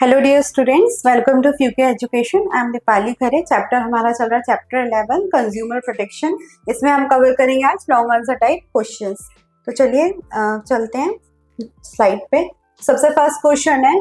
Hello dear students, welcome to फ्यूके education. I am Deepali Khare. Chapter हमारा चल रहा है चैप्टर 11 कंज्यूमर प्रोटेक्शन। इसमें हम कवर करेंगे आज लॉन्ग आंसर टाइप क्वेश्चंस। तो चलिए चलते हैं स्लाइड पे। सबसे फर्स्ट क्वेश्चन है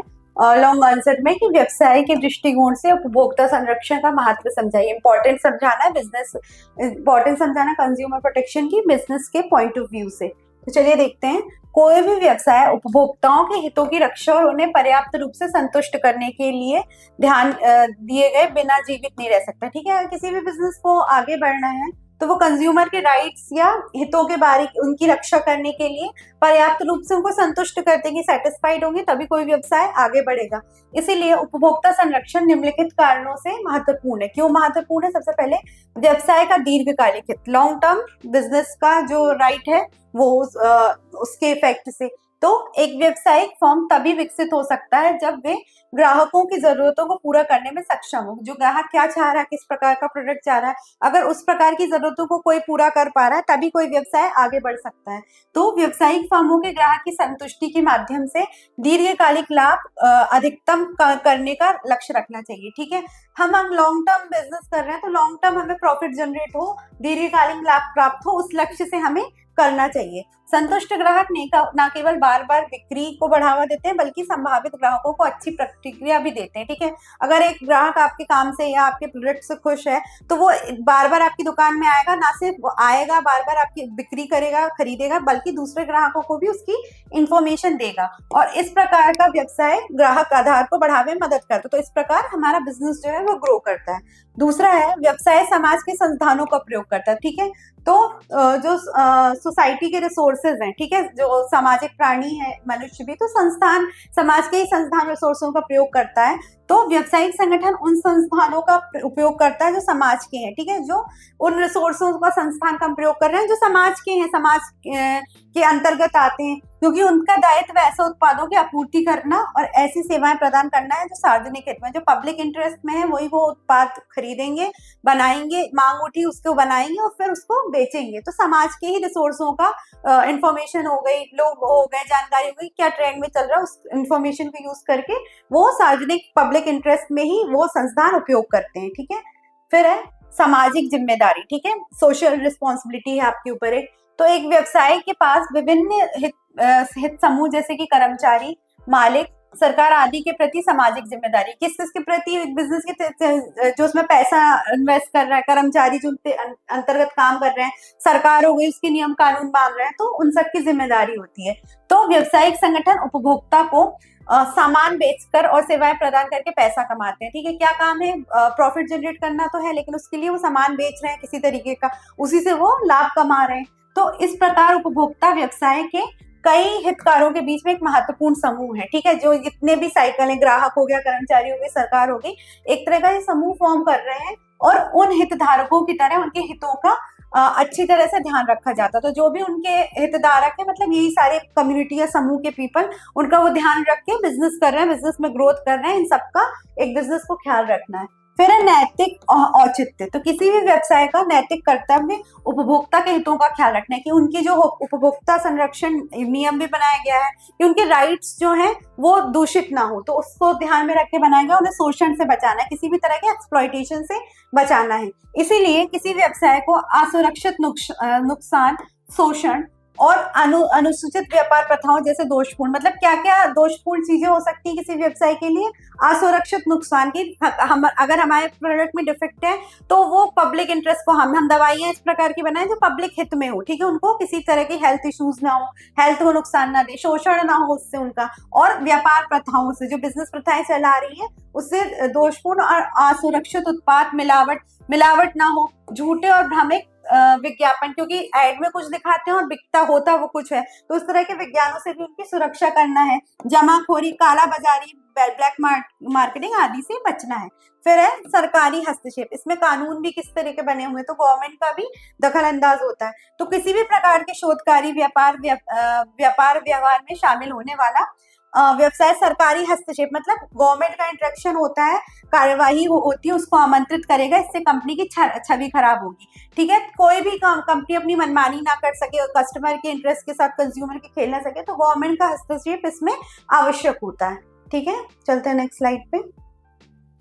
लॉन्ग आंसर में कि व्यवसाय के दृष्टिकोण से उपभोक्ता संरक्षण का महत्व समझाइए। इंपॉर्टेंट समझाना है बिजनेस, इंपॉर्टेंट समझाना कंज्यूमर प्रोटेक्शन की बिजनेस के पॉइंट ऑफ व्यू से। तो चलिए देखते हैं। कोई भी व्यवसाय उपभोक्ताओं के हितों की रक्षा और उन्हें पर्याप्त रूप से संतुष्ट करने के लिए ध्यान दिए गए बिना जीवित नहीं रह सकता। ठीक है, अगर किसी भी बिजनेस को आगे बढ़ना है तो वो कंज्यूमर के राइट्स या हितों के बारे उनकी रक्षा करने के लिए पर्याप्त रूप से उनको संतुष्ट कर देंगे, सेटिस्फाइड होंगे, तभी कोई व्यवसाय आगे बढ़ेगा। इसीलिए उपभोक्ता संरक्षण निम्नलिखित कारणों से महत्वपूर्ण है। क्यों महत्वपूर्ण है? सबसे पहले व्यवसाय का दीर्घकालिक हित, लॉन्ग टर्म बिजनेस का जो राइट है वो उसके इफेक्ट से। तो एक व्यवसायिक फर्म तभी विकसित हो सकता है जब वे ग्राहकों की जरूरतों को पूरा करने में सक्षम हो। जो ग्राहक क्या चाह रहा है, किस प्रकार का प्रोडक्ट चाह रहा है, अगर उस प्रकार की जरूरतों को कोई पूरा कर पा रहा है तभी कोई व्यवसाय आगे बढ़ सकता है। तो व्यवसायिक फर्मों के ग्राहक की संतुष्टि के माध्यम से दीर्घकालिक लाभ अधिकतम करने का लक्ष्य रखना चाहिए। ठीक है, हम लॉन्ग टर्म बिजनेस कर रहे हैं तो लॉन्ग टर्म हमें प्रॉफिट जनरेट हो, दीर्घकालीन लाभ प्राप्त हो, उस लक्ष्य से हमें करना चाहिए। संतुष्ट ग्राहक न केवल बार बार बिक्री को बढ़ावा देते हैं बल्कि संभावित ग्राहकों को अच्छी प्रतिक्रिया भी देते हैं। ठीक है, अगर एक ग्राहक आपके काम से या आपके प्रोडक्ट से खुश है तो वो बार बार आपकी दुकान में आएगा, ना सिर्फ आएगा बार बार आपकी बिक्री करेगा, खरीदेगा, बल्कि दूसरे ग्राहकों को भी उसकी इंफॉर्मेशन देगा और इस प्रकार का व्यवसाय ग्राहक आधार को बढ़ावे में मदद करता है। तो इस प्रकार हमारा बिजनेस जो है वो ग्रो करता है। दूसरा है व्यवसाय समाज के संसाधनों का प्रयोग करता है। ठीक है, तो जो सोसाइटी के रिसोर्सेज हैं, ठीक है, जो सामाजिक प्राणी है मनुष्य भी, तो संस्थान समाज के ही संस्थान रिसोर्सों का प्रयोग करता है। तो व्यवसायिक संगठन उन संस्थानों का उपयोग करता है जो समाज के हैं। ठीक है, जो उन रिसोर्सों का संस्थान का प्रयोग कर रहे हैं जो समाज के हैं, समाज के अंतर्गत आते हैं, क्योंकि उनका दायित्व ऐसे उत्पादों की आपूर्ति करना और ऐसी सेवाएं प्रदान करना है जो सार्वजनिक हित में, जो पब्लिक इंटरेस्ट में है, वही वो उत्पाद खरीदेंगे, बनाएंगे, मांग उठी उसको बनाएंगे और फिर उसको बेचेंगे। तो समाज के ही रिसोर्सों का इंफॉर्मेशन हो गई, लोग हो गए, जानकारी हो गई, क्या ट्रेंड में चल रहा है, उस इंफॉर्मेशन को यूज करके वो सार्वजनिक पब्लिक इंटरेस्ट में ही वो संस्थान उपयोग करते हैं। ठीक है, फिर है सामाजिक जिम्मेदारी। ठीक है, सोशल रिस्पॉन्सिबिलिटी है आपके ऊपर एक। तो एक व्यवसाय के पास विभिन्न हित समूह जैसे कि कर्मचारी, मालिक, सरकार आदि के प्रति सामाजिक जिम्मेदारी। किस किस के प्रति? बिजनेस के जो उसमें पैसा इन्वेस्ट कर रहा है, कर्मचारी जो अंतर्गत काम कर रहे हैं, सरकार हो गई उसके नियम कानून मान रहे हैं, तो उन सबकी जिम्मेदारी होती है। तो व्यवसायिक संगठन उपभोक्ता को सामान बेचकर और सेवाएं प्रदान करके पैसा कमाते हैं। ठीक है, क्या काम है? प्रॉफिट जनरेट करना तो है, लेकिन उसके लिए वो सामान बेच रहे हैं किसी तरीके का, उसी से वो लाभ कमा रहे हैं। तो इस प्रकार उपभोक्ता व्यवसाय के कई हितकारों के बीच में एक महत्वपूर्ण समूह है। ठीक है, जो जितने भी साइकिल है, ग्राहक हो गया, कर्मचारी हो गए, सरकार हो गई, एक तरह का ये समूह फॉर्म कर रहे हैं और उन हितधारकों की तरह उनके हितों का अच्छी तरह से ध्यान रखा जाता है। तो जो भी उनके हितधारक है, मतलब यही सारे कम्युनिटी या समूह के पीपल, उनका वो ध्यान रख के बिजनेस कर रहे हैं, बिजनेस में ग्रोथ कर रहे हैं, इन सबका एक बिजनेस को ख्याल रखना है। फिर है नैतिक औचित्य। तो किसी भी व्यवसाय का नैतिक कर्तव्य उपभोक्ता के हितों का ख्याल रखना है कि उनकी जो उपभोक्ता संरक्षण नियम भी बनाया गया है कि उनके राइट्स जो हैं वो दूषित ना हो, तो उसको ध्यान में रख के बनाया गया। उन्हें शोषण से बचाना है, किसी भी तरह के एक्सप्लॉइटेशन से बचाना है। इसीलिए किसी व्यवसाय को असुरक्षित नुकसान, शोषण और अनुसूचित व्यापार प्रथाओं जैसे दोषपूर्ण, मतलब क्या क्या दोषपूर्ण चीजें हो सकती है किसी व्यवसाय के लिए? असुरक्षित नुकसान की, हम अगर हमारे प्रोडक्ट में डिफेक्ट है तो वो पब्लिक इंटरेस्ट को हम दवाइयां इस प्रकार की बनाए जो पब्लिक हित में हो। ठीक है, उनको किसी तरह की हेल्थ इश्यूज ना हो, हेल्थ को नुकसान ना दे, शोषण ना हो उससे उनका, और व्यापार प्रथाओं से, जो बिजनेस प्रथाएं चला रही है उससे दोषपूर्ण और असुरक्षित उत्पाद, मिलावट ना हो, झूठे और भ्रामक विज्ञापन, क्योंकि एड में कुछ दिखाते हैं और बिकता होता वो कुछ है, तो उस तरह के विज्ञानों से भी उनकी सुरक्षा करना है। जमाखोरी, काला बाजारी, ब्लैक मार्केटिंग आदि से बचना है। फिर है सरकारी हस्तक्षेप। इसमें कानून भी किस तरह के बने हुए, तो गवर्नमेंट का भी दखल अंदाज होता है। तो किसी भी प्रकार के शोधकारी व्यापार व्यवहार में शामिल होने वाला व्यवसाय सरकारी हस्तक्षेप, मतलब गवर्नमेंट का इंटरेक्शन होता है, कार्यवाही होती है, उसको आमंत्रित करेगा, इससे कंपनी की छवि खराब होगी। ठीक है, कोई भी कंपनी अपनी मनमानी ना कर सके और कस्टमर के इंटरेस्ट के साथ कंज्यूमर के खेल ना सके, तो गवर्नमेंट का हस्तक्षेप इसमें आवश्यक होता है। ठीक है, चलते हैं नेक्स्ट स्लाइड पे।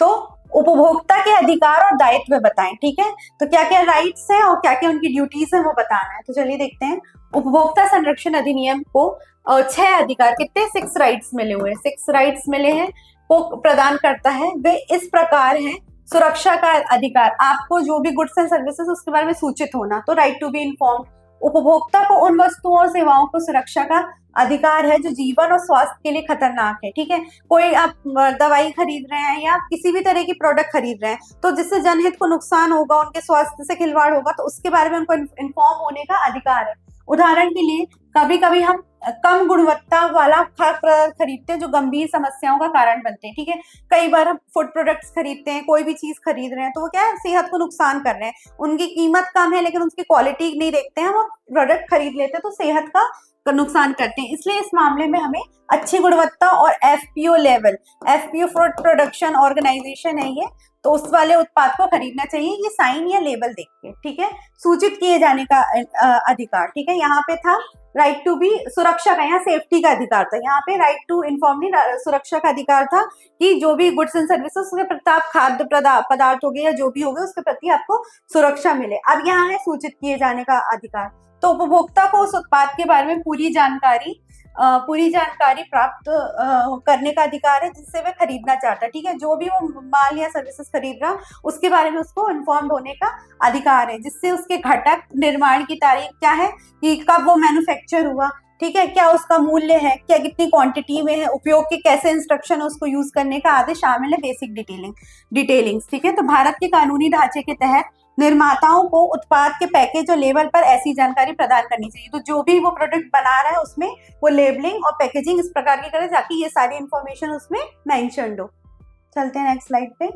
तो उपभोक्ता के अधिकार और दायित्व बताएं। ठीक है, तो क्या क्या राइट्स हैं और क्या क्या उनकी ड्यूटीज है वो बताना है। तो चलिए देखते हैं। उपभोक्ता संरक्षण अधिनियम को 6 अधिकार, कितने 6 राइट्स मिले हुए हैं, 6 राइट्स मिले हैं, को प्रदान करता है। वे इस प्रकार हैं: सुरक्षा का अधिकार, आपको जो भी गुड्स एंड सर्विसेज उसके बारे में सूचित होना, तो राइट टू बी इन्फॉर्म्ड। उपभोक्ता को उन वस्तुओं और सेवाओं को सुरक्षा का अधिकार है जो जीवन और स्वास्थ्य के लिए खतरनाक है। ठीक है, कोई आप दवाई खरीद रहे हैं या आप किसी भी तरह की प्रोडक्ट खरीद रहे हैं तो जिससे जनहित को नुकसान होगा, उनके स्वास्थ्य से खिलवाड़ होगा, तो उसके बारे में उनको इन्फॉर्म होने का अधिकार है। उदाहरण के लिए कभी कभी हम कम गुणवत्ता वाला खाद्य पदार्थ खरीदते हैं जो गंभीर समस्याओं का कारण बनते हैं। ठीक है, कई बार हम फूड प्रोडक्ट्स खरीदते हैं, कोई भी चीज खरीद रहे हैं तो वो क्या है, सेहत को नुकसान कर रहे हैं। उनकी कीमत कम है लेकिन उसकी क्वालिटी नहीं देखते हैं, वो प्रोडक्ट खरीद लेते हैं तो सेहत का नुकसान करते हैं। इसलिए इस मामले में हमें अच्छी गुणवत्ता और FPO level, FPO food production organisation है ये, तो उस वाले उत्पाद को खरीदना चाहिए, ये साइन या लेबल देख के। ठीक है, सूचित किए जाने का अधिकार। ठीक है, यहाँ पे था राइट टू बी, सुरक्षा का, यहाँ सेफ्टी का अधिकार था, यहाँ पे राइट टू इन्फॉर्म सुरक्षा का अधिकार था कि जो भी गुड्स एंड सर्विसेज उसके प्रति आप खाद्य पदार्थ हो गए या जो भी हो गए उसके प्रति आपको सुरक्षा मिले। अब यहाँ है सूचित किए जाने का अधिकार। तो उपभोक्ता को उस उत्पाद के बारे में पूरी जानकारी प्राप्त करने का अधिकार है जिससे वह खरीदना चाहता है। ठीक है, जो भी वो माल या सर्विसेज खरीद रहा उसके बारे में उसको इन्फॉर्म्ड होने का अधिकार है, जिससे उसके घटक, निर्माण की तारीख क्या है, कि कब वो मैन्युफैक्चर हुआ, ठीक है, क्या उसका मूल्य है, क्या कितनी क्वांटिटी में है, उपयोग के कैसे इंस्ट्रक्शन उसको यूज करने का आदि शामिल है, बेसिक डिटेलिंग्स। ठीक है, तो भारत के कानूनी ढांचे के तहत निर्माताओं को उत्पाद के पैकेज और लेबल पर ऐसी जानकारी प्रदान करनी चाहिए। तो जो भी वो प्रोडक्ट बना रहा है उसमें वो लेबलिंग और पैकेजिंग इस प्रकार की करे ताकि ये सारी इंफॉर्मेशन उसमें मेंशन्ड हो। चलते हैं नेक्स्ट स्लाइड पे।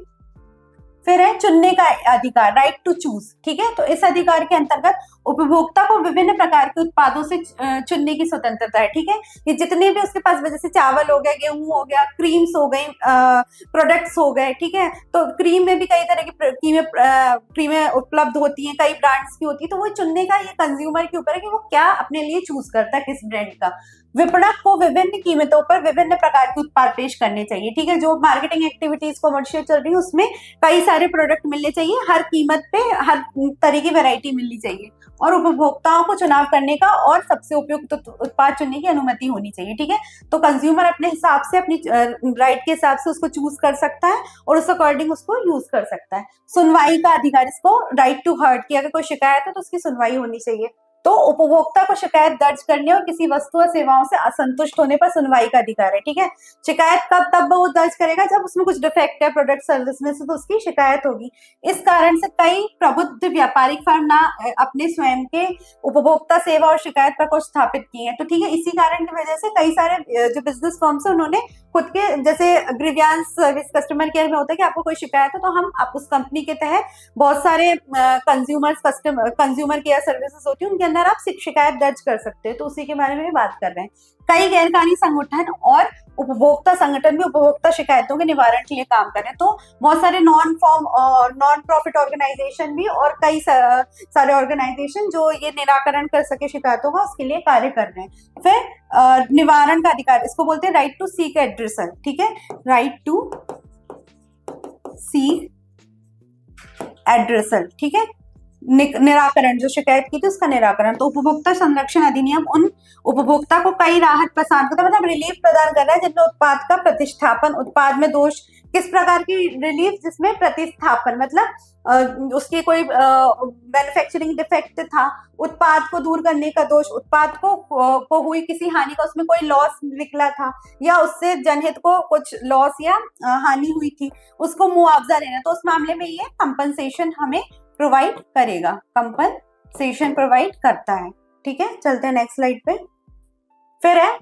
फिर है चुनने का अधिकार, राइट टू चूज। ठीक है, तो इस अधिकार के अंतर्गत उपभोक्ता को विभिन्न प्रकार के उत्पादों से चुनने की स्वतंत्रता है। ठीक है, ये जितने भी उसके पास, जैसे चावल हो गया, गेहूं हो गया, क्रीम्स हो गई, प्रोडक्ट्स हो गए। ठीक है, तो क्रीम में भी कई तरह की क्रीमें उपलब्ध होती हैं, कई ब्रांड्स की होती है, तो वो चुनने का ये कंज्यूमर के ऊपर है कि वो क्या अपने लिए चूज करता है, किस ब्रांड का। विपणक को विभिन्न कीमतों पर विभिन्न प्रकार के उत्पाद पेश करने चाहिए। ठीक है, जो मार्केटिंग एक्टिविटीज कमर्शियल चल रही है उसमें कई सारे प्रोडक्ट मिलने चाहिए, हर कीमत पे हर तरह की वैरायटी मिलनी चाहिए, और उपभोक्ताओं को चुनाव करने का और सबसे उपयुक्त उत्पाद चुनने की अनुमति होनी चाहिए। ठीक है, तो कंज्यूमर अपने हिसाब से, अपनी राइट के हिसाब से उसको चूज कर सकता है और उस अकॉर्डिंग उसको यूज कर सकता है। सुनवाई का अधिकार, इसको राइट टू हर्ट, की अगर कोई शिकायत है तो उसकी सुनवाई होनी चाहिए। तो उपभोक्ता को शिकायत दर्ज करने और किसी वस्तु और सेवाओं से असंतुष्ट होने पर सुनवाई का अधिकार है। ठीक है, शिकायत कब तब वो दर्ज करेगा जब उसमें कुछ डिफेक्ट है प्रोडक्ट सर्विस में से, तो उसकी शिकायत होगी। इस कारण से कई प्रबुद्ध व्यापारिक फर्म ना अपने स्वयं के उपभोक्ता सेवा और शिकायत प्रकोष्ठ स्थापित किए हैं। तो ठीक है, इसी कारण की वजह से कई सारे जो बिजनेस फर्म्स है उन्होंने खुद के, जैसे ग्रीवियांस सर्विस कस्टमर केयर में होता है कि आपको कोई शिकायत है तो हम आप उस कंपनी के तहत बहुत सारे कंज्यूमर केयर सर्विसेज होती है, उनके अंदर आप शिकायत दर्ज कर सकते हैं। तो उसी के बारे में बात कर रहे हैं। कई गैरकानूनी संगठन और उपभोक्ता संगठन भी उपभोक्ता शिकायतों के निवारण के लिए काम कर रहे हैं। तो बहुत सारे नॉन प्रॉफिट ऑर्गेनाइजेशन भी और कई सारे ऑर्गेनाइजेशन जो ये निराकरण कर सके शिकायतों का, उसके लिए कार्य कर रहे हैं। फिर निवारण का अधिकार, इसको बोलते हैं राइट टू सीक एड्रेसल। ठीक है, राइट टू सीक एड्रेसल। ठीक है, निराकरण, जो शिकायत की थी उसका निराकरण। तो उपभोक्ता संरक्षण अधिनियम उन उपभोक्ता को कई राहत प्रदान करता है, मतलब रिलीफ प्रदान कर रहा है जिनमें उत्पाद का प्रतिस्थापन, उत्पाद में दोष, किस प्रकार की रिलीफ, जिसमें प्रतिस्थापन मतलब उसकी कोई मैन्युफैक्चरिंग डिफेक्ट था, उत्पाद को दूर करने का दोष, उत्पाद को हुई किसी हानि का, उसमें कोई लॉस निकला था या उससे जनहित को कुछ लॉस या हानि हुई थी, उसको मुआवजा देना। तो उस मामले में ये कंपनसेशन हमें प्रोवाइड करेगा, कंपनसेशन प्रोवाइड करता है। ठीक है, चलते हैं नेक्स्ट स्लाइड पे। फिर है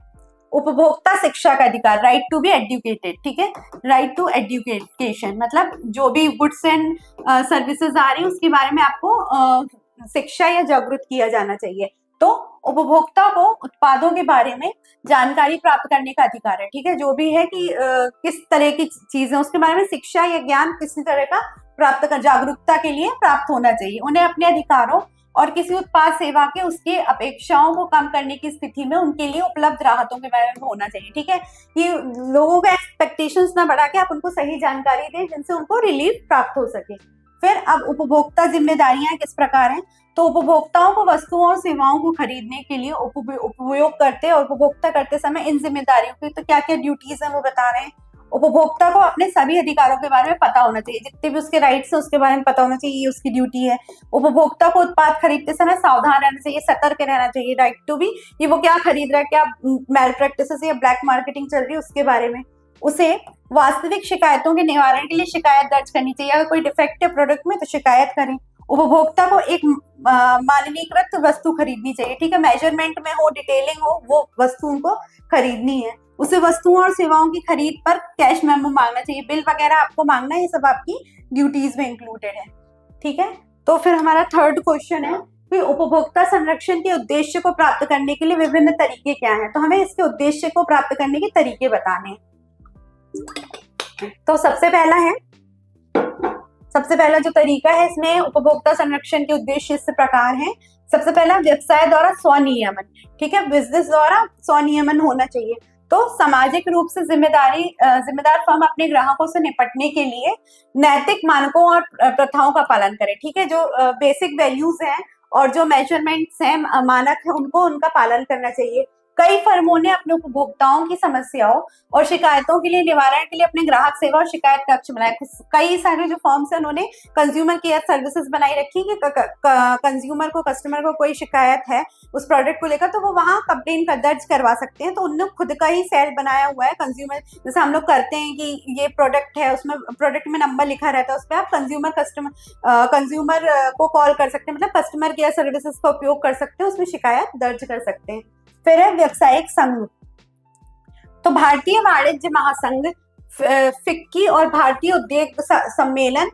उपभोक्ता शिक्षा का अधिकार, राइट टू बी एजुकेटेड। ठीक है, राइट टू एजुकेशन मतलब जो भी गुड्स एंड सर्विसेज आ रही है उसके बारे में आपको शिक्षा या जागरूक किया जाना चाहिए। तो उपभोक्ता को उत्पादों के बारे में जानकारी प्राप्त करने का अधिकार है। ठीक है, जो भी है कि किस तरह की चीजें उसके बारे में शिक्षा या ज्ञान किसी तरह का प्राप्त कर, जागरूकता के लिए प्राप्त होना चाहिए। उन्हें अपने अधिकारों और किसी उत्पाद सेवा के उसकी अपेक्षाओं को कम करने की स्थिति में उनके लिए उपलब्ध राहतों के बारे में होना चाहिए। ठीक है, कि लोगों के एक्सपेक्टेशंस ना बढ़ा के आप उनको सही जानकारी दें जिनसे उनको रिलीफ प्राप्त हो सके। फिर अब उपभोक्ता जिम्मेदारियां किस प्रकार हैं, तो उपभोक्ताओं को वस्तुओं और सेवाओं को खरीदने के लिए उपयोग करते और उपभोक्ता करते समय इन जिम्मेदारियों की तो क्या क्या ड्यूटीज है वो बता रहे हैं। उपभोक्ता को अपने सभी अधिकारों के बारे में पता होना चाहिए, जितने भी उसके राइट्स है उसके बारे में पता होना चाहिए, ये उसकी ड्यूटी है। उपभोक्ता को उत्पाद खरीदते समय सावधान रहना चाहिए, सतर्क रहना चाहिए, राइट टू बी, कि वो क्या खरीद रहा है, क्या मैल प्रैक्टिसेस या ब्लैक मार्केटिंग चल रही है उसके बारे में। उसे वास्तविक शिकायतों के निवारण के लिए शिकायत दर्ज करनी चाहिए, अगर कोई डिफेक्ट है प्रोडक्ट में तो शिकायत करें। उपभोक्ता को एक मानकीकृत वस्तु खरीदनी चाहिए, ठीक है, मेजरमेंट में हो, डिटेलिंग हो, वो वस्तु उनको खरीदनी है। उसे वस्तुओं और सेवाओं की खरीद पर कैश मेमो मांगना चाहिए, बिल वगैरह आपको मांगना है, ये सब आपकी ड्यूटीज में इंक्लूडेड है। ठीक है, तो फिर हमारा थर्ड क्वेश्चन है कि उपभोक्ता संरक्षण के उद्देश्य को प्राप्त करने के लिए विभिन्न तरीके क्या हैं, तो हमें इसके उद्देश्य को प्राप्त करने के तरीके बताने हैं। तो सबसे पहला जो तरीका है इसमें उपभोक्ता संरक्षण के उद्देश्य इस प्रकार है। सबसे पहला, व्यवसाय द्वारा स्वनियमन, ठीक है, बिजनेस द्वारा स्वनियमन होना चाहिए। तो सामाजिक रूप से जिम्मेदार फर्म अपने ग्राहकों से निपटने के लिए नैतिक मानकों और प्रथाओं का पालन करे, ठीक है, जो बेसिक वैल्यूज हैं और जो मेजरमेंट्स हैं, मानक है, उनका पालन करना चाहिए। कई फर्मों ने अपने उपभोक्ताओं की समस्याओं और शिकायतों के लिए निवारण के लिए अपने ग्राहक सेवा और शिकायत कक्ष बनाए। कई सारे जो फर्म्स हैं उन्होंने कंज्यूमर केयर सर्विसेज बनाई रखी कि कस्टमर को कोई शिकायत है उस प्रोडक्ट को लेकर तो वो वहाँ कंप्लेन दर्ज करवा सकते हैं। तो उन्होंने खुद का ही सेल बनाया हुआ है कंज्यूमर, जैसे हम लोग करते हैं कि ये प्रोडक्ट है, उसमें प्रोडक्ट में नंबर लिखा रहता है, उस पर आप कंज्यूमर को कॉल कर सकते हैं, मतलब कस्टमर केयर सर्विसेज का उपयोग कर सकते हैं, उसमें शिकायत दर्ज कर सकते हैं। फिर है व्यावसायिक संघ, तो भारतीय वाणिज्य महासंघ, फिक्की और भारतीय उद्योग सम्मेलन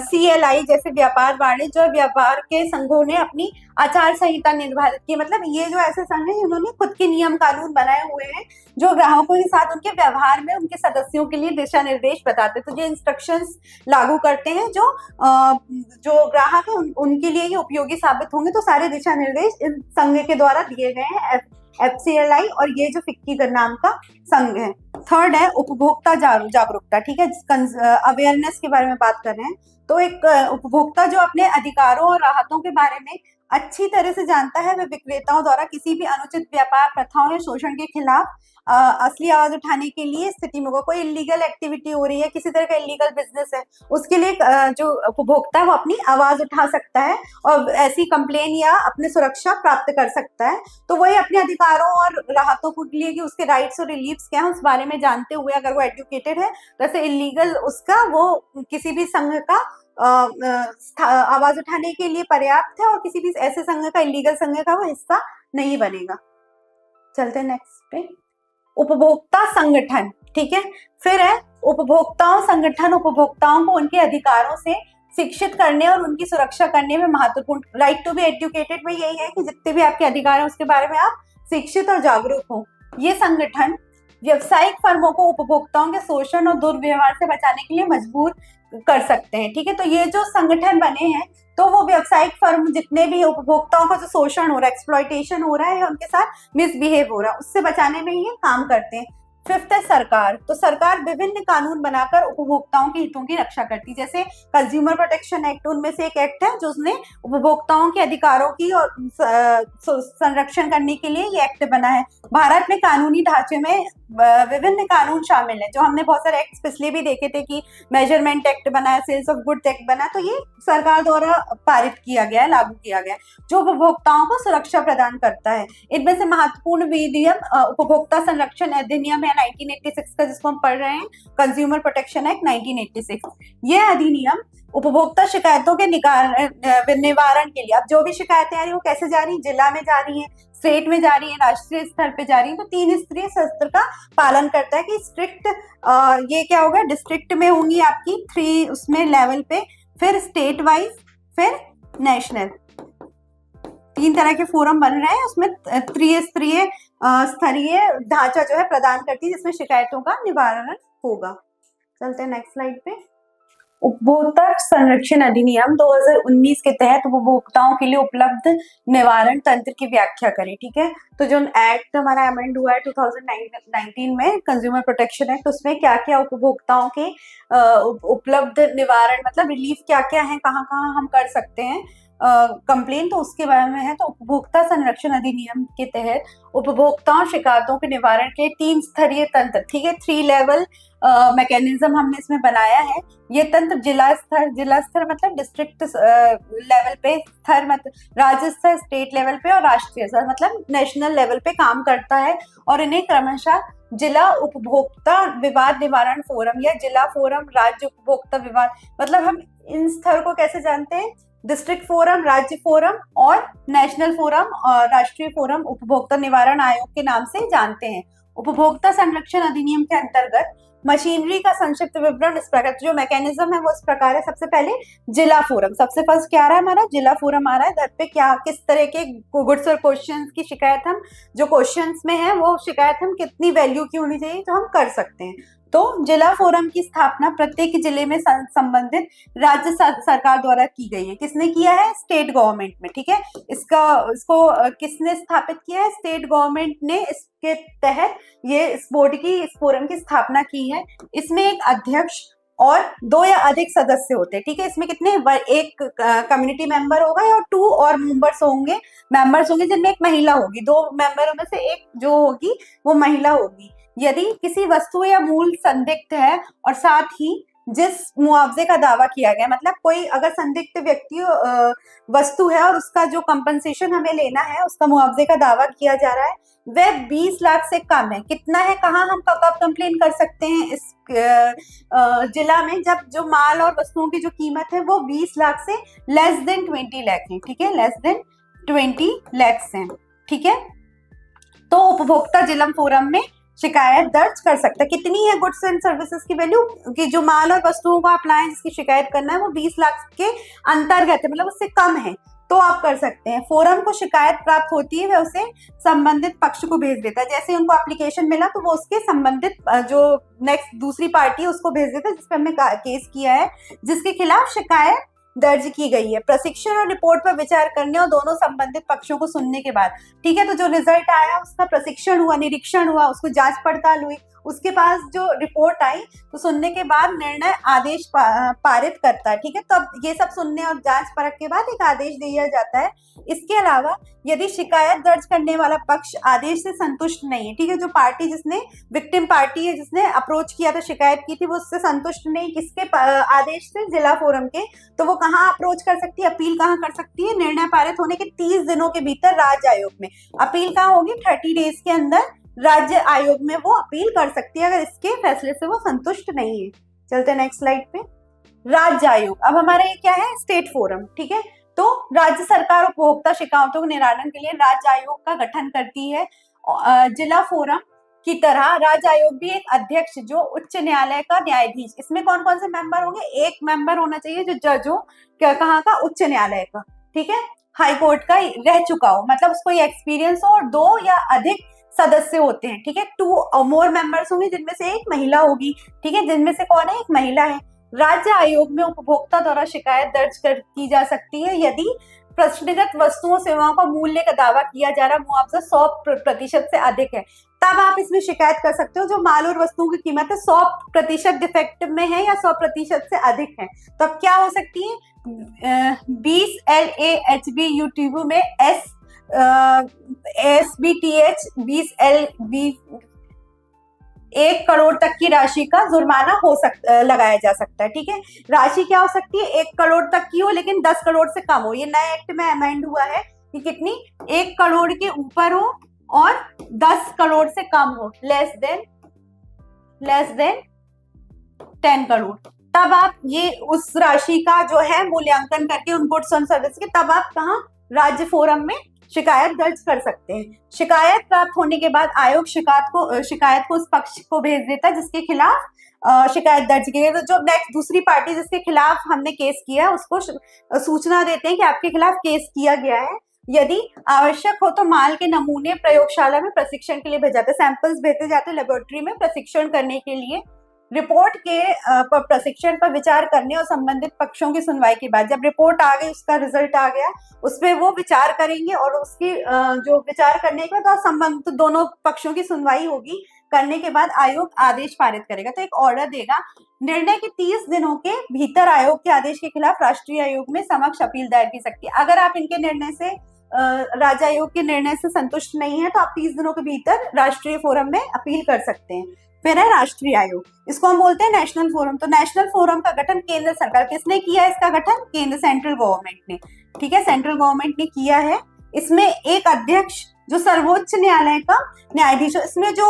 CLI जैसे व्यापार, वाणिज्य और व्यापार के संघों ने अपनी आचार संहिता निर्धारित की। मतलब ये जो ऐसे संघ हैं जिन्होंने खुद के नियम कानून बनाए हुए हैं जो ग्राहकों के साथ उनके व्यवहार में उनके सदस्यों के लिए दिशा निर्देश बताते हैं, तो ये इंस्ट्रक्शंस लागू करते हैं जो ग्राहक है उनके लिए ये उपयोगी साबित होंगे। तो सारे दिशा निर्देश इन संघ के द्वारा दिए गए हैं, FCLI और ये जो फिक्की का नाम का संघ है। थर्ड है उपभोक्ता जागरूकता, ठीक है, अवेयरनेस के बारे में बात कर रहे हैं। तो एक उपभोक्ता जो अपने अधिकारों और राहतों के बारे में अच्छी तरह से जानता है, वह विक्रेताओं द्वारा किसी भी अनुचित व्यापार प्रथाओं या शोषण के खिलाफ असली आवाज उठाने के लिए स्थिति में होगा। कोई इलीगल एक्टिविटी हो रही है, किसी तरह का इलीगल बिजनेस है, उसके लिए जो उपभोक्ता है वो अपनी आवाज उठा सकता है और ऐसी कंप्लेन या अपनी सुरक्षा प्राप्त कर सकता है। तो वही अपने अधिकारों और राहतों के लिए कि उसके राइट्स और रिलीफ्स क्या है उस बारे में जानते हुए अगर वो एजुकेटेड है, वैसे इलीगल उसका वो किसी भी संघ का आवाज उठाने के लिए पर्याप्त है और किसी भी ऐसे संघ का, इलीगल संघ का वो हिस्सा नहीं बनेगा। चलते हैं नेक्स्ट पे, उपभोक्ता संगठन, ठीक है। फिर है उपभोक्ताओं संगठन उपभोक्ताओं को उनके अधिकारों से शिक्षित करने और उनकी सुरक्षा करने में महत्वपूर्ण। राइट टू बी एजुकेटेड में यही है कि जितने भी आपके अधिकार हैं उसके बारे में आप शिक्षित और जागरूक हो। ये संगठन व्यवसायिक फर्मों को उपभोक्ताओं के शोषण और दुर्व्यवहार से बचाने के लिए मजबूर कर सकते हैं, ठीक है। तो ये जो संगठन बने हैं तो वो व्यवसायिक फर्म जितने भी उपभोक्ताओं का जो शोषण हो रहा है, एक्सप्लॉइटेशन हो रहा है या उनके साथ मिसबिहेव हो रहा है, उससे बचाने में ये काम करते हैं। फिफ्थ है सरकार, तो सरकार विभिन्न कानून बनाकर उपभोक्ताओं के हितों की रक्षा करती है, जैसे कंज्यूमर प्रोटेक्शन एक्ट उनमें से एक एक्ट है जो उसने उपभोक्ताओं के अधिकारों की और संरक्षण करने के लिए ये एक्ट बना है। भारत में कानूनी ढांचे में विभिन्न कानून शामिल हैं, जो हमने बहुत सारे एक्ट पिछले भी देखे थे कि मेजरमेंट एक्ट बना है, सेल्स ऑफ गुड्स एक्ट बना है, तो ये सरकार द्वारा पारित किया गया है, लागू किया गया है, जो उपभोक्ताओं को सुरक्षा प्रदान करता है। इनमें से महत्वपूर्ण विधियम उपभोक्ता संरक्षण अधिनियम है 1986 का, जिसको हम पढ़ रहे हैं, कंज्यूमर प्रोटेक्शन एक्ट 1986। यह अधिनियम उपभोक्ता शिकायतों के निवारण के लिए, अब जो भी शिकायतें आ रही है वो कैसे जा रही है, जिला में जा रही है, स्टेट में जा रही है, राष्ट्रीय स्तर पे जा रही है, तो 3 स्तरीय शस्त्र का पालन करता है कि स्ट्रिक्ट ये क्या होगा, डिस्ट्रिक्ट में होंगी आपकी 3 उसमें लेवल पे, फिर स्टेट वाइज, फिर नेशनल, 3 तरह के फोरम बन रहे हैं, उसमें त्रिस्तरीय स्तरीय ढांचा जो है प्रदान करती है जिसमें शिकायतों का निवारण होगा। चलते हैं नेक्स्ट स्लाइड पे। उपभोक्ता संरक्षण अधिनियम 2019 के तहत उपभोक्ताओं के लिए उपलब्ध निवारण तंत्र की व्याख्या करें। ठीक है, तो जो एक्ट हमारा अमेंड हुआ है 2019 में, कंज्यूमर प्रोटेक्शन एक्ट, उसमें क्या क्या उपभोक्ताओं के उपलब्ध निवारण मतलब रिलीफ क्या क्या है, कहाँ कहाँ हम कर सकते हैं कंप्लेन, तो उसके बारे में है। तो उपभोक्ता संरक्षण अधिनियम के तहत उपभोक्ताओं शिकायतों के निवारण के 3 स्तरीय तंत्र, ठीक है, 3 लेवल मैकेनिज्म हमने इसमें बनाया है। ये तंत्र जिला स्तर मतलब डिस्ट्रिक्ट लेवल पे, स्तर मतलब राज्य स्तर, स्टेट लेवल पे, और राष्ट्रीय स्तर मतलब नेशनल लेवल पे काम करता है। और इन्हें क्रमशः जिला उपभोक्ता विवाद निवारण फोरम या जिला फोरम, राज्य उपभोक्ता विवाद, मतलब हम इन स्तर को कैसे जानते हैं, डिस्ट्रिक्ट फोरम, राज्य फोरम और नेशनल फोरम और राष्ट्रीय फोरम उपभोक्ता निवारण आयोग के नाम से जानते हैं। उपभोक्ता संरक्षण अधिनियम के अंतर्गत मशीनरी का संक्षिप्त विवरण इस प्रकार, जो मैकेनिज्म है वो इस प्रकार है। सबसे पहले जिला फोरम, सबसे फर्स्ट क्या आ रहा है हमारा, जिला फोरम आ रहा है। घर पे क्या किस तरह के गुड्स और क्वेश्चंस की शिकायत हम, जो क्वेश्चंस में है वो शिकायत हम कितनी वैल्यू की होनी चाहिए, तो हम कर सकते हैं। तो जिला फोरम की स्थापना प्रत्येक जिले में संबंधित राज्य सरकार द्वारा की गई है। किसने किया है, स्टेट गवर्नमेंट में। ठीक है, इसको किसने स्थापित किया है, स्टेट गवर्नमेंट ने इसके तहत ये इस बोर्ड की, इस फोरम की स्थापना की है। इसमें एक अध्यक्ष और 2 या अधिक सदस्य होते हैं। ठीक है, इसमें कितने, एक कम्युनिटी मेंबर होगा या 2 और मेंबर्स होंगे जिनमें एक महिला होगी। 2 मेंबरों में से एक जो होगी वो महिला होगी। यदि किसी वस्तु या मूल संदिग्ध है और साथ ही जिस मुआवजे का दावा किया गया, मतलब कोई अगर संदिग्ध व्यक्ति वस्तु है और उसका जो कंपनसेशन हमें लेना है, उसका मुआवजे का दावा किया जा रहा है, वह 20 लाख से कम है। कितना है, कहाँ हम कब कंप्लेन कर सकते हैं, इस जिला में जब जो माल और वस्तुओं की जो कीमत है वो 20 लाख से लेस देन 20 लाख है। ठीक है, लेस देन 20 लाख है। ठीक है, तो उपभोक्ता जिला फोरम में शिकायत दर्ज कर सकता है। कितनी है गुड्स एंड सर्विसेज की वैल्यू, कि जो माल और वस्तुओं को अप्लाई जिसकी शिकायत करना है वो 20 लाख के अंतर्गत है, मतलब उससे कम है, तो आप कर सकते हैं। फोरम को शिकायत प्राप्त होती है, वह उसे संबंधित पक्ष को भेज देता है। जैसे उनको एप्लीकेशन मिला तो वो उसके संबंधित जो नेक्स्ट दूसरी पार्टी है उसको भेज देता है, जिसपे हमने केस किया है, जिसके खिलाफ शिकायत दर्ज की गई है। प्रशिक्षण और रिपोर्ट पर विचार करने और दोनों संबंधित पक्षों को सुनने के बाद, ठीक है, तो जो रिजल्ट आया उसका प्रशिक्षण हुआ, निरीक्षण हुआ, उसको जांच पड़ताल हुई, उसके पास जो रिपोर्ट आई तो सुनने के बाद निर्णय आदेश पारित करता है। ठीक है, तो अब ये सब सुनने और जांच परख के बाद एक आदेश दिया जाता है। इसके अलावा यदि शिकायत दर्ज करने वाला पक्ष आदेश से संतुष्ट नहीं है, ठीक है, जो पार्टी जिसने विक्टिम पार्टी है, जिसने अप्रोच किया था, शिकायत की थी, वो उससे संतुष्ट नहीं किसके आदेश से, जिला फोरम के, तो वो कहाँ अप्रोच कर सकती है, अपील कहाँ कर सकती है, निर्णय पारित होने के 30 दिनों के भीतर राज्य आयोग में। अपील कहाँ होगी, 30 डेज के अंदर राज्य आयोग में वो अपील कर सकती है, अगर इसके फैसले से वो संतुष्ट नहीं है। चलते हैं नेक्स्ट स्लाइड पे। राज्य आयोग, अब हमारा ये क्या है, स्टेट फोरम। ठीक है, तो राज्य सरकार उपभोक्ता शिकायतों के निराकरण के लिए राज्य आयोग का गठन करती है। जिला फोरम की तरह राज्य आयोग भी एक अध्यक्ष, जो उच्च न्यायालय का न्यायाधीश, इसमें कौन कौन से मेंबर होंगे, एक मेंबर होना चाहिए जो जज हो, कहाँ का, उच्च न्यायालय का। ठीक है, हाई कोर्ट का रह चुका हो, मतलब उसको ये एक्सपीरियंस हो, और 2 या अधिक सदस्य होते हैं। ठीक है, 2 और मोर मेंबर्स होंगे, जिनमें से एक महिला होगी। ठीक है, जिनमें से कौन है, एक महिला है। राज्य आयोग में उपभोक्ता द्वारा शिकायत दर्ज की जा सकती है यदि प्रश्नगत वस्तुओं सेवाओं का मूल्य का दावा किया जा रहा मुआवजा 100% से अधिक है, तब आप इसमें शिकायत कर सकते हो। जो माल और वस्तुओं की कीमत है 100% डिफेक्टिव में है या 100% से अधिक है, तो अब क्या हो सकती है, 20 LAHBUTU में SBTH 20 LB 1 करोड़ तक की राशि का जुर्माना लगाया जा सकता है। ठीक है, राशि क्या हो सकती है, 1 करोड़ तक की हो, लेकिन 10 करोड़ से कम हो। ये नए एक्ट में अमेंड हुआ है कि कितनी, 1 करोड़ के ऊपर हो और 10 करोड़ से कम हो, लेस देन 10 करोड़। तब आप ये उस राशि का जो है मूल्यांकन करके उन गुड्स एंड सर्विस के, तब आप कहाँ, राज्य फोरम में शिकायत दर्ज कर सकते हैं। शिकायत प्राप्त होने के बाद आयोग शिकायत को उस पक्ष को भेज देता है जिसके खिलाफ शिकायत दर्ज की गई। तो जो नेक्स्ट दूसरी पार्टी जिसके खिलाफ हमने केस किया है उसको सूचना देते हैं कि आपके खिलाफ केस किया गया है। यदि आवश्यक हो तो माल के नमूने प्रयोगशाला में प्रशिक्षण के लिए भेजे जाते हैं, सैंपल्स भेजे जाते हैं लेबोरेटरी में प्रशिक्षण करने के लिए। रिपोर्ट के प्रशिक्षण पर विचार करने और संबंधित पक्षों की सुनवाई के बाद, जब रिपोर्ट आ गई, उसका रिजल्ट आ गया, उस पर वो विचार करेंगे और उसकी जो विचार करने के बाद संबंधित दोनों पक्षों की सुनवाई होगी। करने के बाद आयोग आदेश पारित करेगा, तो एक ऑर्डर देगा। निर्णय के 30 दिनों के भीतर आयोग के आदेश के खिलाफ राष्ट्रीय आयोग में समक्ष अपील दायर की सकती है। अगर आप इनके निर्णय से राज्य आयोग के निर्णय से संतुष्ट नहीं है तो आप 30 दिनों के भीतर राष्ट्रीय फोरम में अपील कर सकते हैं। फिर है राष्ट्रीय आयोग, इसको हम बोलते हैं नेशनल फोरम। तो नेशनल फोरम का गठन केंद्र सरकार, किसने किया है इसका गठन? केंद्र, सेंट्रल गवर्नमेंट ने, ठीक है, सेंट्रल गवर्नमेंट ने किया है। इसमें एक अध्यक्ष जो सर्वोच्च न्यायालय का न्यायाधीश, इसमें जो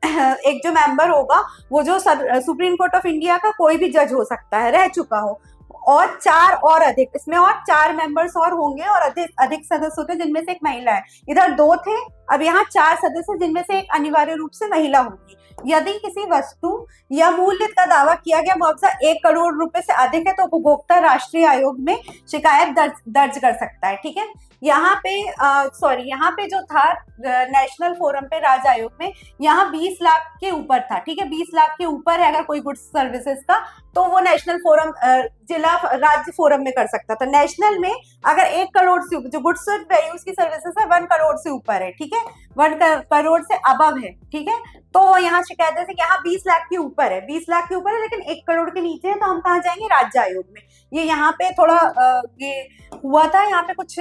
एक जो मेंबर होगा वो जो सुप्रीम कोर्ट ऑफ इंडिया का कोई भी जज हो सकता है, रह चुका हो, और 4 और अधिक, इसमें और 4 मेंबर्स और होंगे और अधिक सदस्य होते हैं जिनमें से एक महिला है। इधर 2 थे, अब यहाँ 4 सदस्य जिनमें से एक अनिवार्य रूप से महिला होगी। यदि किसी वस्तु या मूल्य का दावा किया गया मुआवजा 1 करोड़ रुपए से अधिक है तो उपभोक्ता राष्ट्रीय आयोग में शिकायत दर्ज कर सकता है, ठीक है। यहाँ पे यहाँ पे जो था नेशनल फोरम पे राज्य आयोग में, यहाँ 20 लाख के ऊपर था, ठीक है, 20 लाख के ऊपर है अगर कोई गुड्स सर्विसेज का, तो वो नेशनल फोरम जिला राज्य फोरम में कर सकता था। नेशनल में अगर 1 करोड़ से, जो गुड्स वैल्यूज की सर्विसेज है 1 करोड़ से ऊपर है, ठीक है, 1 करोड़ से अबव है, ठीक है, तो वो यहाँ शिकायत दे सकते। यहाँ 20 लाख के ऊपर है, 20 लाख के ऊपर है लेकिन 1 करोड़ के नीचे है, तो हम कहाँ जाएंगे? राज्य आयोग में। ये यहाँ पे थोड़ा ये हुआ था, यहाँ पे कुछ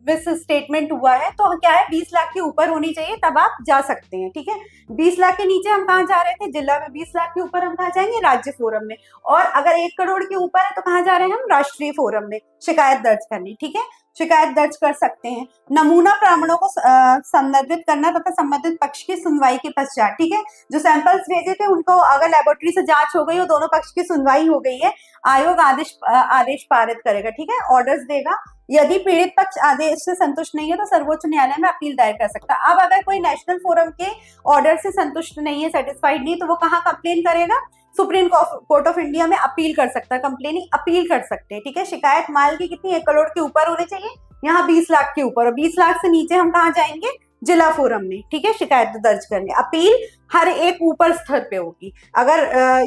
मिस स्टेटमेंट हुआ है, तो क्या है, 20 लाख के ऊपर होनी चाहिए तब आप जा सकते हैं, ठीक है। 20 लाख के नीचे हम कहाँ जा रहे थे? जिला में। 20 लाख के ऊपर हम कहाँ जाएंगे? राज्य फोरम में। और अगर 1 करोड़ के ऊपर है तो कहाँ जा रहे हैं हम? राष्ट्रीय फोरम में शिकायत दर्ज करनी, ठीक है, शिकायत दर्ज कर सकते हैं। नमूना प्रमाणों को संदर्भित करना तथा संबंधित पक्ष की सुनवाई के पश्चात, ठीक है, जो सैंपल्स भेजे थे उनको अगर लेबोरेटरी से जांच हो गई और दोनों पक्ष की सुनवाई हो गई है, आयोग आदेश पारित करेगा, ठीक है, ऑर्डर्स देगा। यदि पीड़ित पक्ष आदेश से संतुष्ट नहीं है तो सर्वोच्च न्यायालय में अपील दायर कर सकता है। अब अगर कोई नेशनल फोरम के ऑर्डर से संतुष्ट नहीं है, सेटिस्फाइड नहीं, तो वो कहाँ कंप्लेन करेगा? सुप्रीम कोर्ट ऑफ इंडिया में अपील कर सकता है, कंप्लेनिंग अपील कर सकते हैं, ठीक है। शिकायत माल की कितनी? 1 करोड़ के ऊपर होने चाहिए, यहाँ 20 लाख के ऊपर, और 20 लाख से नीचे हम कहाँ जाएंगे? जिला फोरम में, ठीक है, शिकायत दर्ज करने। अपील हर एक ऊपर स्तर पे होगी। अगर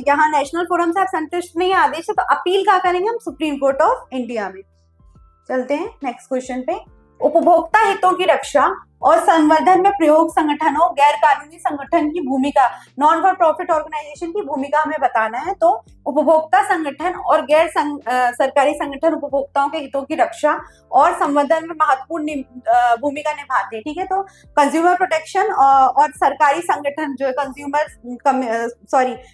यहाँ नेशनल फोरम से आप संतुष्ट नहीं है आदेश से, तो अपील कहाँ करेंगे हम? सुप्रीम कोर्ट ऑफ इंडिया में। चलते हैं नेक्स्ट क्वेश्चन पे। उपभोक्ता हितों की रक्षा और संवर्धन में प्रयोग संगठनों, गैर कानूनी संगठन की भूमिका, नॉन फॉर प्रॉफिट ऑर्गेनाइजेशन की भूमिका हमें बताना है। तो उपभोक्ता संगठन और गैर सरकारी संगठन उपभोक्ताओं के हितों की रक्षा और संवर्धन में महत्वपूर्ण भूमिका निभाते हैं, ठीक है। तो कंज्यूमर प्रोटेक्शन और सरकारी संगठन जो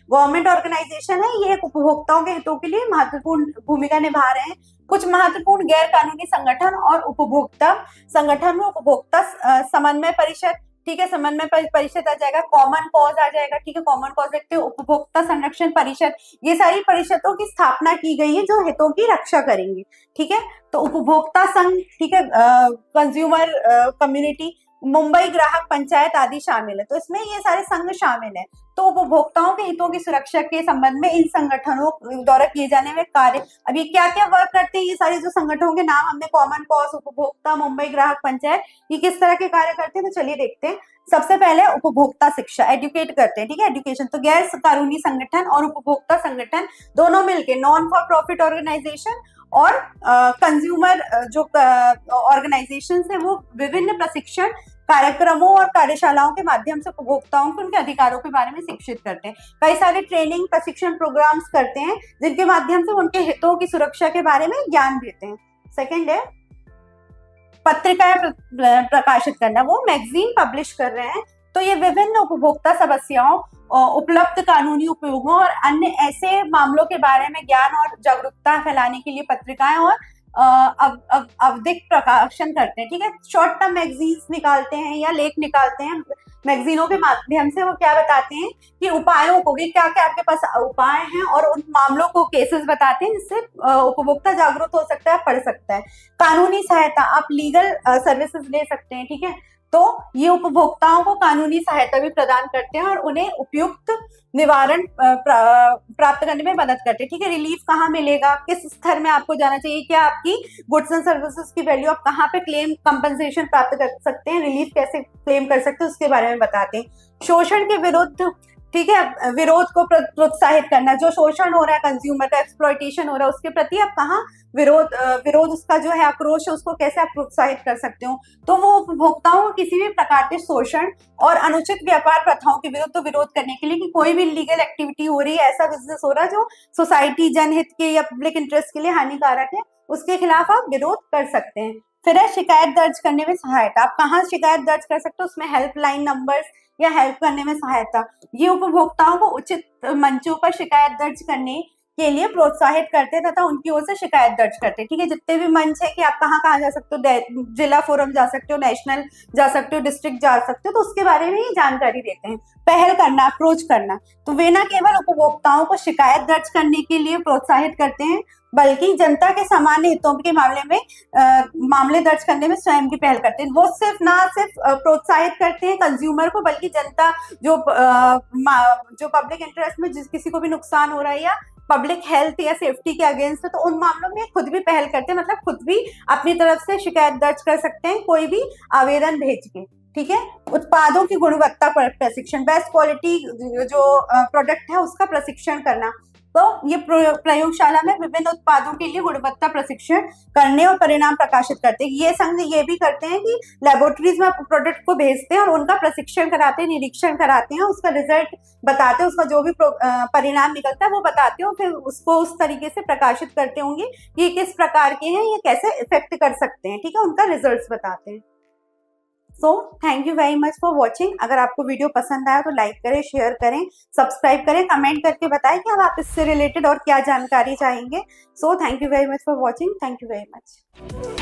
गवर्नमेंट ऑर्गेनाइजेशन है, ये उपभोक्ताओं के हितों के लिए महत्वपूर्ण भूमिका निभा रहे हैं। कुछ महत्वपूर्ण गैर कानूनी संगठन और उपभोक्ता संगठन में उपभोक्ता समन्वय परिषद, ठीक है, समन्वय परिषद आ जाएगा, कॉमन कॉज आ जाएगा, ठीक है, कॉमन कॉज देखते हैं, उपभोक्ता संरक्षण परिषद, ये सारी परिषदों की स्थापना की गई है जो हितों की रक्षा करेंगी, ठीक है। तो उपभोक्ता संघ, ठीक है, कंज्यूमर कम्युनिटी, मुंबई ग्राहक पंचायत आदि शामिल है। तो इसमें ये सारे संघ शामिल है। तो उपभोक्ताओं के हितों की सुरक्षा के संबंध में इन संगठनों द्वारा किए जाने में कार्य, अब ये क्या क्या वर्क करते हैं, ये सारे जो संगठनों के नाम हमने, कॉमन कॉज, उपभोक्ता, मुंबई ग्राहक पंचायत, ये किस तरह के कार्य करते हैं? तो चलिए देखते हैं। सबसे पहले उपभोक्ता शिक्षा, एजुकेट करते हैं, ठीक है, एजुकेशन। तो गैर कानूनी संगठन और उपभोक्ता संगठन दोनों मिलके नॉन फॉर प्रॉफिट ऑर्गेनाइजेशन और कंज्यूमर जो ऑर्गेनाइजेशन है, वो विभिन्न प्रशिक्षण कार्यक्रमों और कार्यशालाओं के माध्यम से उपभोक्ताओं को उनके अधिकारों के बारे में शिक्षित करते हैं। कई सारे ट्रेनिंग प्रशिक्षण प्रोग्राम्स करते हैं जिनके माध्यम से उनके हितों की सुरक्षा के बारे में ज्ञान देते हैं। सेकेंड है पत्रिकाएं प्रकाशित करना, वो मैगजीन पब्लिश कर रहे हैं। तो ये विभिन्न उपभोक्ता समस्याओं, उपलब्ध कानूनी उपयोगों और अन्य ऐसे मामलों के बारे में ज्ञान और जागरूकता फैलाने के लिए पत्रिकाएं और अवधिक प्रकाशन करते हैं, ठीक है। शॉर्ट टर्म मैगजीन्स निकालते हैं या लेख निकालते हैं। मैगजीनों के माध्यम से वो क्या बताते हैं कि उपायों को, क्या क्या आपके पास उपाय हैं, और उन मामलों को केसेस बताते हैं जिससे उपभोक्ता जागरूक हो सकता है, पढ़ सकता है। कानूनी सहायता, आप लीगल सर्विसेज ले सकते हैं, ठीक है। तो ये उपभोक्ताओं को कानूनी सहायता भी प्रदान करते हैं और उन्हें उपयुक्त निवारण प्राप्त करने में मदद करते हैं, ठीक है। रिलीफ कहाँ मिलेगा, किस स्तर में आपको जाना चाहिए, क्या आपकी गुड्स एंड सर्विसेज की वैल्यू, आप कहाँ पे क्लेम कंपनसेशन प्राप्त कर सकते हैं, रिलीफ कैसे क्लेम कर सकते हैं, उसके बारे में बताते हैं। शोषण के विरुद्ध ठीक है, विरोध को प्रोत्साहित करना, जो शोषण हो रहा है कंज्यूमर का, एक्सप्लॉइटेशन हो रहा है उसके प्रति आप कहाँ विरोध उसका जो है आक्रोश है उसको कैसे आप प्रोत्साहित कर सकते हो। तो वो उपभोक्ताओं को किसी भी प्रकार के शोषण और अनुचित व्यापार प्रथाओं के विरुद्ध विरोध करने के लिए कि कोई भी लीगल एक्टिविटी हो रही है, ऐसा बिजनेस हो रहा है जो सोसाइटी जनहित के या पब्लिक इंटरेस्ट के लिए हानिकारक है, उसके खिलाफ आप विरोध कर सकते हैं। फिर है शिकायत दर्ज करने में सहायता। आप कहाँ शिकायत दर्ज कर सकते हो, उसमें हेल्पलाइन नंबर्स या हेल्प करने में सहायता। ये उपभोक्ताओं को उचित मंचों पर शिकायत दर्ज करने के लिए प्रोत्साहित करते तथा उनकी ओर से शिकायत दर्ज करते। ठीक है, जितने भी मंच है कि आप कहाँ कहाँ जा सकते हो, जिला फोरम जा सकते हो, नेशनल जा सकते हो, डिस्ट्रिक्ट जा सकते हो, तो उसके बारे में ही जानकारी देते हैं। पहल करना, अप्रोच करना, तो वे न केवल उपभोक्ताओं को शिकायत दर्ज करने के लिए प्रोत्साहित करते हैं बल्कि जनता के सामान्य हितों के मामले में मामले दर्ज करने में स्वयं की पहल करते हैं। वो सिर्फ प्रोत्साहित करते हैं कंज्यूमर को, बल्कि जनता जो पब्लिक इंटरेस्ट में जिस किसी को भी नुकसान हो रहा है या पब्लिक हेल्थ या सेफ्टी के अगेंस्ट है, तो उन मामलों में खुद भी पहल करते हैं, मतलब खुद भी अपनी तरफ से शिकायत दर्ज कर सकते हैं कोई भी आवेदन भेज के। ठीक है, उत्पादों की गुणवत्ता पर प्रशिक्षण, बेस्ट क्वालिटी जो प्रोडक्ट है उसका प्रशिक्षण करना। तो ये प्रयोगशाला में विभिन्न उत्पादों के लिए गुणवत्ता प्रशिक्षण करने और परिणाम प्रकाशित करते हैं। ये संघ ये भी करते हैं कि लेबोरेटरीज में प्रोडक्ट को भेजते हैं और उनका प्रशिक्षण कराते हैं, निरीक्षण कराते हैं, उसका रिजल्ट बताते हैं, उसका जो भी परिणाम निकलता है वो बताते हैं, फिर उसको उस तरीके से प्रकाशित करते होंगे कि किस प्रकार के हैं, ये कैसे इफेक्ट कर सकते हैं। ठीक है, उनका रिजल्ट बताते हैं। So thank you very much for watching. अगर आपको वीडियो पसंद आया तो लाइक करें, शेयर करें, सब्सक्राइब करें, कमेंट करके बताएं कि अब आप इससे रिलेटेड और क्या जानकारी चाहेंगे। So thank you very much for watching. Thank you very much.